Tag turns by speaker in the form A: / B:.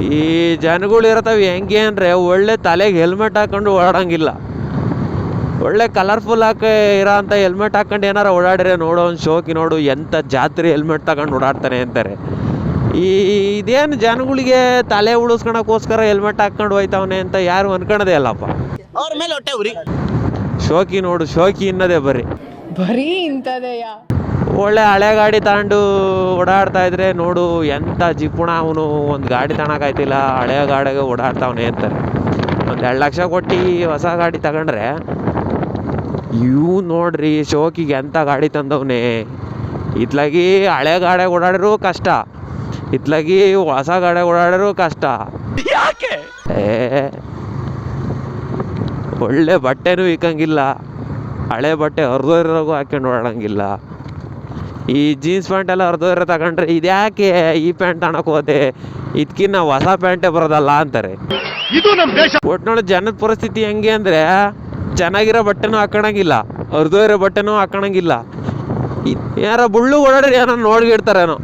A: ಈ ಜನಗಳು ಇರತ್ತವೆ ಹೆಂಗೆ ಅಂದರೆ ಒಳ್ಳೆ ತಲೆಗೆ ಹೆಲ್ಮೆಟ್ ಹಾಕೊಂಡು ಓಡಾಡಂಗಿಲ್ಲ. ಒಳ್ಳೆ ಕಲರ್ಫುಲ್ ಹಾಕಿ ಇರೋ ಅಂಥ ಹೆಲ್ಮೆಟ್ ಹಾಕೊಂಡು ಏನಾರು ಓಡಾಡಿದ್ರೆ ನೋಡೋ ಒಂದು ಶೋಕಿ ನೋಡು ಎಂಥ ಜಾತ್ರೆ ಹೆಲ್ಮೆಟ್ ತಗೊಂಡು ಓಡಾಡ್ತಾನೆ ಅಂತಾರೆ. ಇದೇನು ಜನಗಳಿಗೆ ತಲೆ ಉಳಿಸ್ಕೊಳಕ್ಕೋಸ್ಕರ ಹೆಲ್ಮೆಟ್ ಹಾಕ್ಕೊಂಡು ಹೋಯ್ತವನೆ ಅಂತ ಯಾರು ಅನ್ಕೊಳೋದೇ ಅಲ್ಲಪ್ಪ.
B: ಅವ್ರ ಮೇಲೆ ಹೊಟ್ಟೆ ಉರಿ.
A: ಶೋಕಿ ನೋಡು, ಶೋಕಿ ಇನ್ನದೇ
C: ಬರೀ ಇಂಥದೆಯಾ.
A: ಒಳ್ಳೆ ಹಳೆ ಗಾಡಿ ತಗೊಂಡು ಓಡಾಡ್ತಾ ಇದ್ರೆ ನೋಡು ಎಂಥ ಜಿಪುಣ ಅವನು, ಒಂದು ಗಾಡಿ ತಗೊಳಕಾಯ್ತಿಲ್ಲ ಹಳೆ ಗಾಡಿಗೆ ಓಡಾಡ್ತಾವನೆ ಅಂತಾರೆ. ಒಂದು 2 ಲಕ್ಷ ಕೊಟ್ಟು ಹೊಸ ಗಾಡಿ ತಗೊಂಡ್ರೆ ಇವು ನೋಡ್ರಿ ಶೋಕಿಗೆ ಎಂಥ ಗಾಡಿ ತಂದವನೇ. ಇತ್ಲಾಗಿ ಹಳೆ ಗಾಡಿಗೆ ಓಡಾಡಿದ್ರು ಕಷ್ಟ, ಇತ್ಲಾಗಿ ಹೊಸ ಗಾಡಿಗೆ ಓಡಾಡಿದ್ರು ಕಷ್ಟ.
B: ಯಾಕೆ?
A: ಒಳ್ಳೆ ಬಟ್ಟೆನೂ ಇಕ್ಕಂಗಿಲ್ಲ, ಹಳೆ ಬಟ್ಟೆ ಹರಿದೋರಿರೋಗೂ ಹಾಕ್ಕೊಂಡು ಓಡಾಡಂಗಿಲ್ಲ. ಈ ಜೀನ್ಸ್ ಪ್ಯಾಂಟ್ ಎಲ್ಲ ಹರಿದೋಗಿರೋ ತಗೊಂಡ್ರೆ ಇದ್ಯಾಕೆ ಈ ಪ್ಯಾಂಟ್ ತಗೊಳಕ್ ಹೋದೆ, ಇದಕ್ಕಿನ್ನ ಹೊಸ ಪ್ಯಾಂಟೇ ಬರೋದಲ್ಲ ಅಂತಾರೆ.
B: ಇದು ನಮ್ಮ ದೇಶ.
A: ಒಟ್ನೊಳ್ಳೆ ಜನದ ಪರಿಸ್ಥಿತಿ ಹೆಂಗೆ ಅಂದರೆ ಚೆನ್ನಾಗಿರೋ ಬಟ್ಟೆನೂ ಹಾಕೊಳಂಗಿಲ್ಲ, ಹರಿದೋಗಿರೋ ಬಟ್ಟೆನೂ ಹಾಕೊಳಂಗಿಲ್ಲ. ಯಾರೋ ಬುಳ್ಳು ಓಡಾಡ್ರಿ ಏನೋ ನೋಡ್ಗಿಡ್ತಾರೇನೋ.